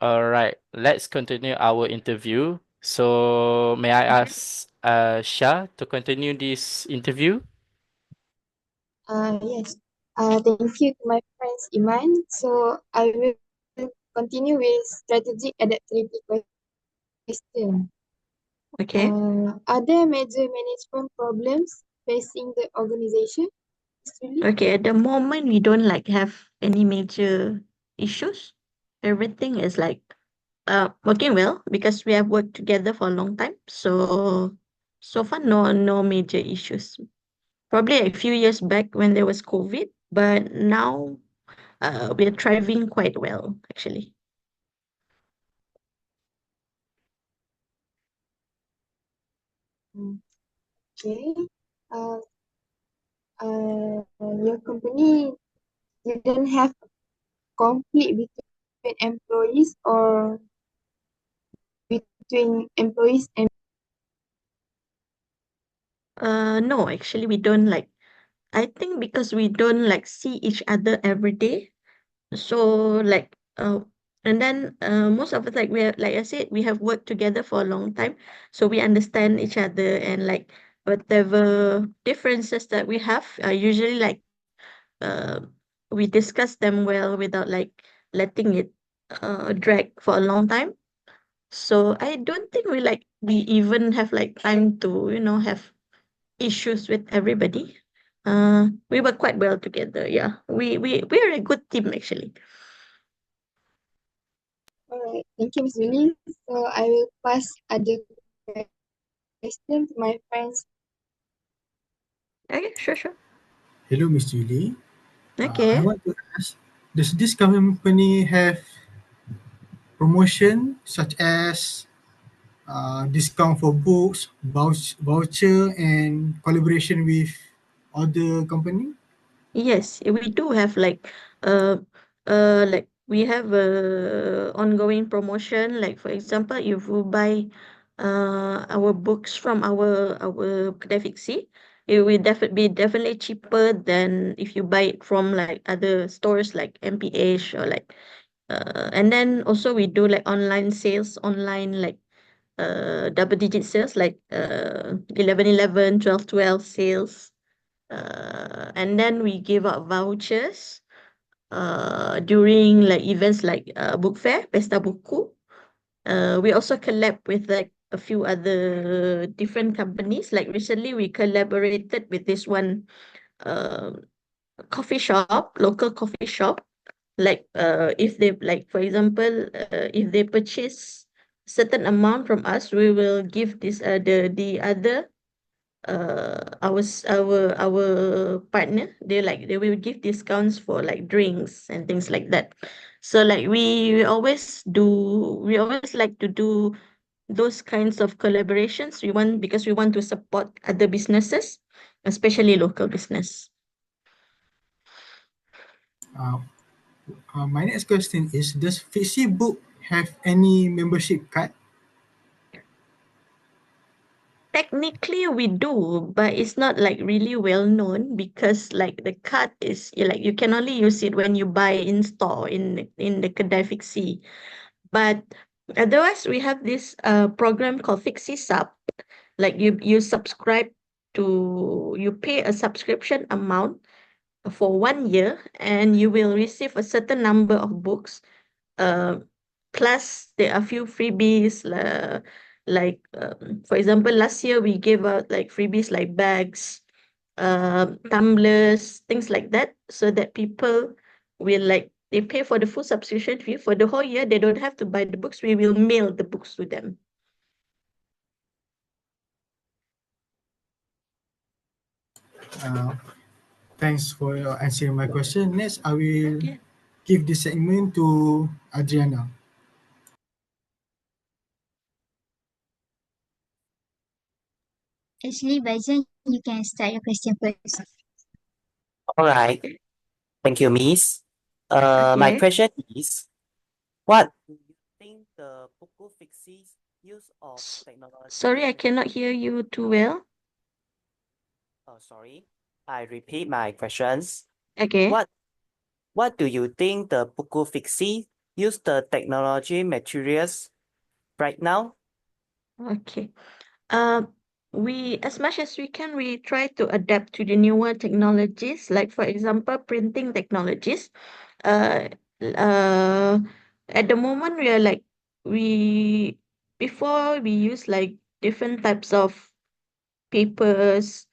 All right, let's continue our interview. So, may I ask Shah to continue this interview? Yes. Thank you to my friends Iman. So I will continue with strategic adaptability question. Okay. Are there major management problems facing the organization? Really? Okay, at the moment we don't like have any major issues. Everything is like working well because we have worked together for a long time. So far no major issues. Probably a few years back when there was COVID, but now we're thriving quite well actually. Mm, Okay. Uh, your company didn't have conflict between employees or between employees and No, actually we don't like. I think because we don't like see each other every day. So like and then most of us like we have, like I said, we have worked together for a long time, so we understand each other, and like whatever differences that we have, usually like uh we discuss them well without like letting it drag for a long time. So I don't think we even have like time to have issues with everybody. We work quite well together. Yeah, we're a good team actually. alright, thank you, Miss Julie. So I will pass other question to my friends. Okay, sure. Hello, Miss Julie. I Okay. want to ask, does this company have promotion such as discount for books, voucher, and collaboration with other company? Yes, we do have uh like we have a ongoing promotion. Like for example, if you buy our books from our Kedai Fixi, it will be definitely cheaper than if you buy it from like other stores like MPH or like and then also we do like online sales, online like double digit sales like 11 12 sales. And then we give out vouchers during like events like book fair, Pesta Buku. We also collab with like a few other different companies. Like recently we collaborated with this one uh, coffee shop, local coffee shop. Like if they like for example, if they purchase certain amount from us, we will give this the other our partner, they will give discounts for like drinks and things like that. So like we always like to do those kinds of collaborations. We want to support other businesses, especially local business. Uh, my next question is, does Fixi book have any membership card? Technically we do, but it's not like really well known because like the card is like you can only use it when you buy in store in the Kedai Fixi. But otherwise, we have this program called Fixi Sub. Like you subscribe you pay a subscription amount for 1 year, and you will receive a certain number of books. Uh, Plus there are few freebies. Like for example, last year we gave out like freebies like bags, tumblers, things like that, so that people will like they pay for the full subscription fee for the whole year. They don't have to buy the books. We will mail the books to them. Uh, Thanks for your answering my question. Next, I will Okay. give this segment to Adriana. Actually, Bajan, you can start your question first. All right. Okay. Thank you, Miss. My Okay. question is, what do you think the Buku Fixi's use of Sorry, technology? I cannot hear you too well. Oh, sorry. I repeat my questions. Okay. What What do you think the Buku Fixi use the technology materials right now? Okay. Uh, as much as we can, we try to adapt to the newer technologies, like for example, printing technologies. Uh, uh, at the moment, we are like we before we use like different types of papers,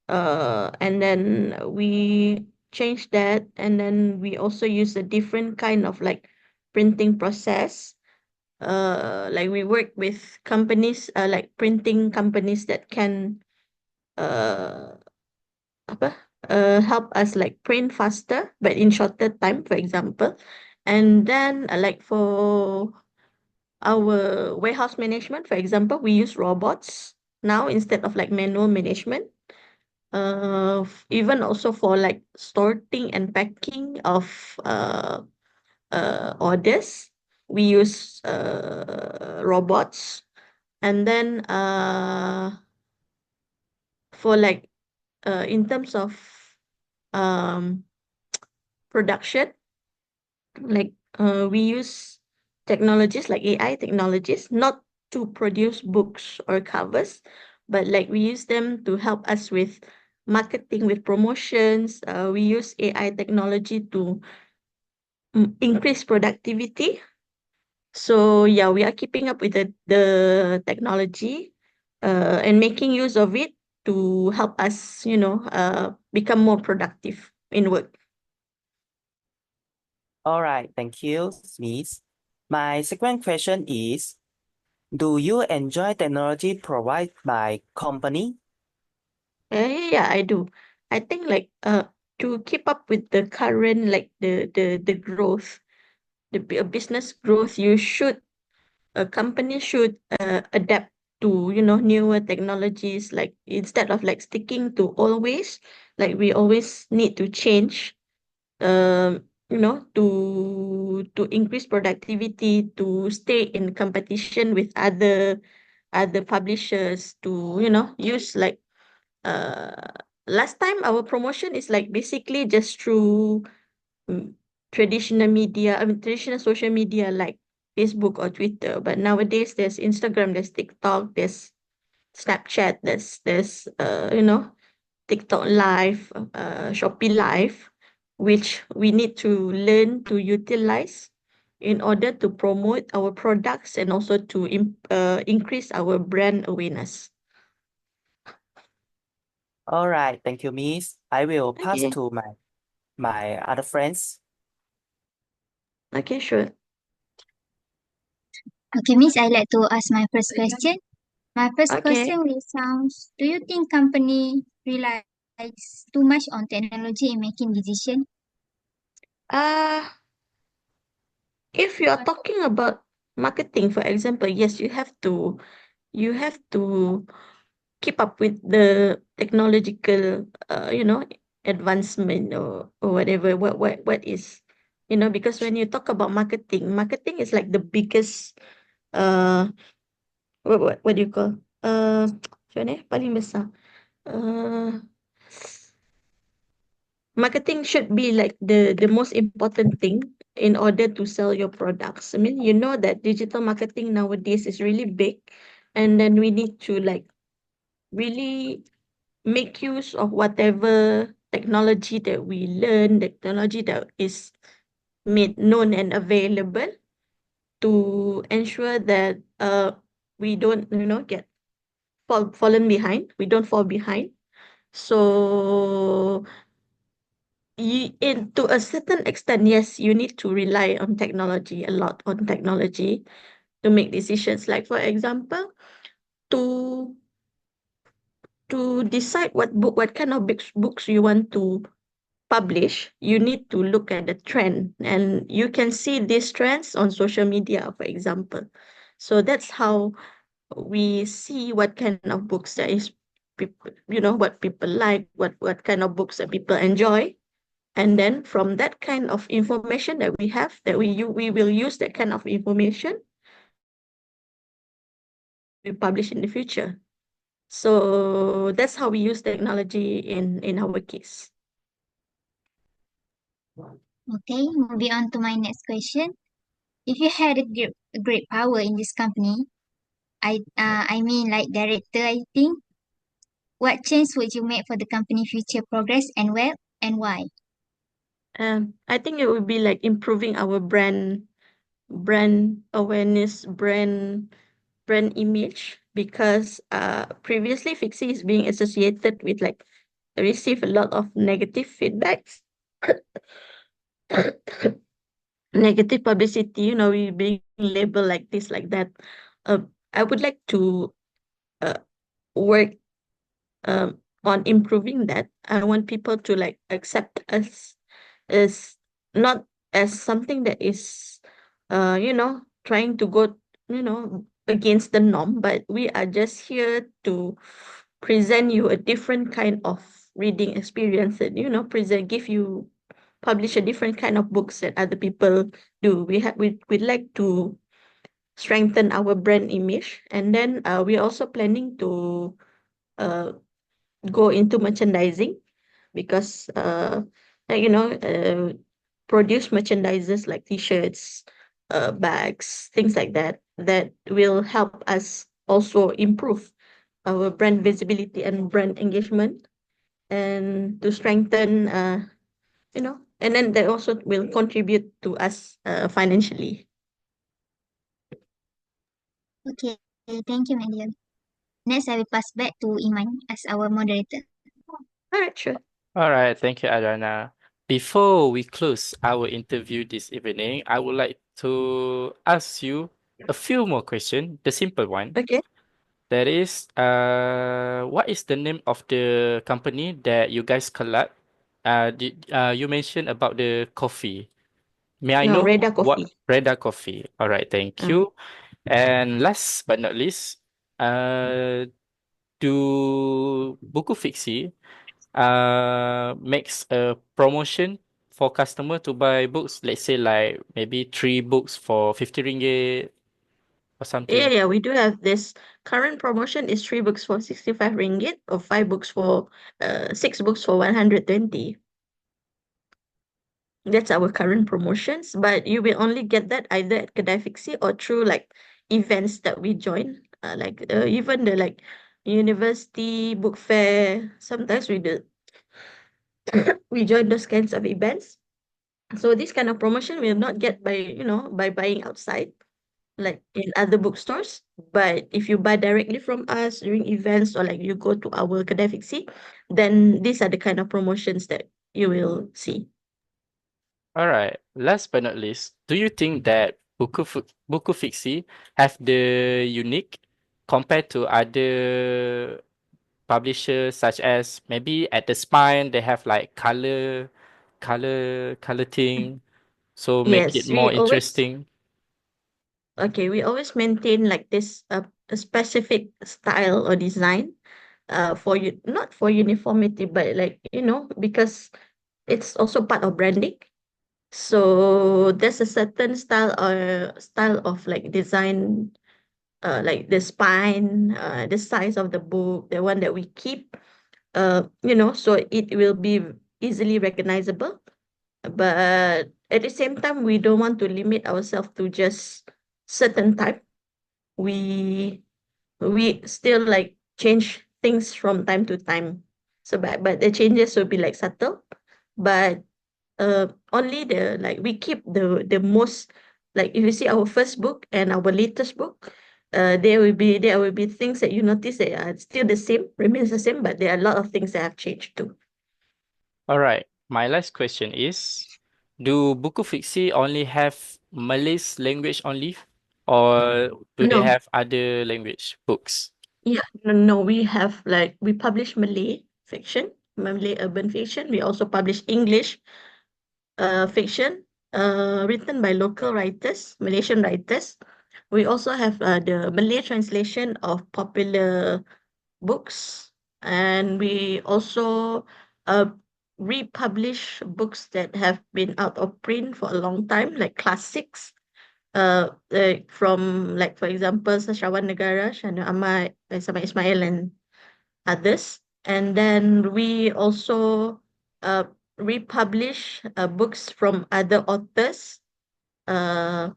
and then we change that, and then we also use a different kind of like printing process. Like we work with companies, like printing companies that can uh apa help us like print faster but in shorter time, for example. And then like for our warehouse management, for example, we use robots now instead of like manual management. Even also for like sorting and packing of uh orders, we use robots. And then for like in terms of um production, like we use technologies like AI technologies, not to produce books or covers, but like we use them to help us with marketing, with promotions. We use AI technology to increase productivity. So yeah, we are keeping up with the technology, and making use of it to help us, become more productive in work. All right, thank you, Miss. My second question is, do you enjoy technology provided by company? Yeah, I do. I think like to keep up with the current, like the growth, business growth, a company should adapt to, newer technologies. Like instead of like sticking to always, like we always need to change, to increase productivity, to stay in competition with other publishers, to, use like uh last time our promotion is like basically just through mm, traditional social media like Facebook or Twitter. But nowadays there's Instagram, there's TikTok, there's Snapchat, there's TikTok Live, Shopee Live, which we need to learn to utilize in order to promote our products and also to increase our brand awareness. All right, thank you, Miss. I will pass Okay, to my other friends. okay, sure. Okay, Miss, I like to ask my first question. My first Okay. question will sound, do you think company relies too much on technology in making decision? Uh, if you are talking about marketing, for example, yes, you have to keep up with the technological, advancement, or whatever. What is, because when you talk about marketing is like the biggest, uh, what do you call, macam mana paling besar. Uh, Marketing should be like the most important thing in order to sell your products. I mean, you know that digital marketing nowadays is really big, and then we need to like really make use of whatever technology that we learn, the technology that is made known and available, to ensure that we don't, get fallen behind. We don't fall behind. So to a certain extent, yes, you need to rely on technology, a lot on technology, to make decisions. Like for example, to decide what kind of books you want to publish, you need to look at the trend, and you can see these trends on social media, for example. So that's how we see what kind of books that is people, what people like, what kind of books that people enjoy. And then from that kind of information that we have, that we will use that kind of information to publish in the future. So that's how we use technology in our case. Okay, moving on to my next question. if you had a great power in this company, I mean like director, I think, what change would you make for the company future progress and where and why? I think it would be like improving our brand awareness, brand image, because previously Fixi is being associated with like receive a lot of negative feedbacks, negative publicity, we being labeled like this, like that. uh, I would like to uh, work on improving that. I want people to like accept us as not as something that is trying to go against the norm, but we are just here to present you a different kind of reading experience, and present give you publish a different kind of books that other people do. We'd like to strengthen our brand image, and then we're also planning to uh, go into merchandising, because like, produce merchandises like t-shirts, bags, things like that, that will help us also improve our brand visibility and brand engagement, and to strengthen and then that also will contribute to us financially. Okay, thank you, Maria. Next, I will pass back to Iman as our moderator. All right, sure. All right, thank you, Adana. Before we close our interview this evening, I would like to ask you a few more questions, the simple one. Okay. That is, what is the name of the company that you guys collab? You mentioned about the coffee. May I No, know Reda what Coffee. Reda Coffee? All right, thank uh, you. And last but not least, uh, do Buku Fixi makes a promotion for customer to buy books? Let's say like maybe 3 books for 50 ringgit or something. yeah, we do have this current promotion is 3 books for 65 ringgit, or 5 books for 6 books for 120. That's our current promotions, but you will only get that either at Kedai Fixi or through like events that we join, like even the like university book fair. Sometimes we do we join those kinds of events. So this kind of promotion will not get by by buying outside, like in other bookstores. But if you buy directly from us during events, or like you go to our Kedai Fixi, then these are the kind of promotions that you will see. All right. Last but not least, do you think that Buku Fixi have the unique compared to other publishers, such as maybe at the spine they have like color thing, so make it Yes, more interesting. we always maintain like this a specific style or design, for you, not for uniformity, but like because it's also part of branding. So there's a certain style of like design, like the spine, the size of the book, the one that we keep, so it will be easily recognizable. But at the same time, we don't want to limit ourselves to just certain type. We we still like change things from time to time. So but the changes will be like subtle, but only the like we keep the most, like if you see our first book and our latest book, there will be things that you notice that are still the same, remains the same, but there are a lot of things that have changed too. All right. My last question is, do Buku Fiksi only have Malay's language only, or do they No, have other language books? yeah, no, we publish Malay fiction, Malay urban fiction. We also publish English fiction, written by local writers, Malaysian writers. We also have the Malay translation of popular books, and we also uh, republish books that have been out of print for a long time, like classics. Like from, like for example, Sastrawan Negara, Shana Ahmad, Sama Ismail, and others. And then we also uh, republish books from other authors. Uh,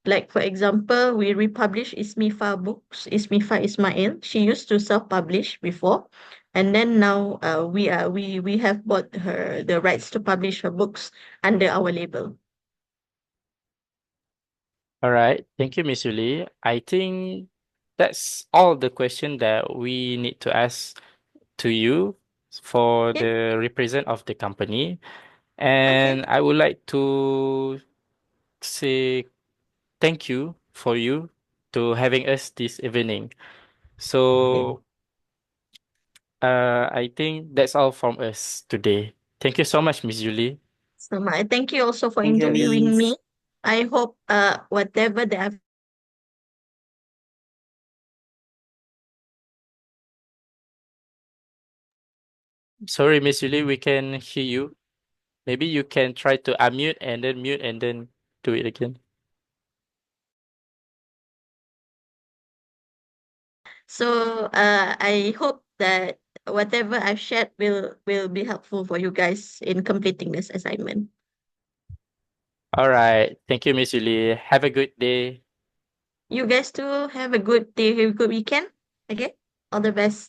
Like for example, we republish Ismifa books. Ismifa Ismail. She used to self-publish before, and then now we have bought her the rights to publish her books under our label. All right. Thank you, Miss Yuli. I think that's all the question that we need to ask to you for Okay. the represent of the company. Okay. And I would like to say thank you for you to having us this evening. So I think that's all from us today. Thank you so much, Miss Julie. So thank you also for Thank you, interviewing Miss. me. I hope whatever that I've Sorry, Miss Julie, we can hear you. Maybe you can try to unmute and then mute and then do it again. so I hope that whatever I've shared will be helpful for you guys in completing this assignment. All right. Thank you, Miss Julie. Have a good day. You guys too have a good day, have a good weekend. Okay, all the best.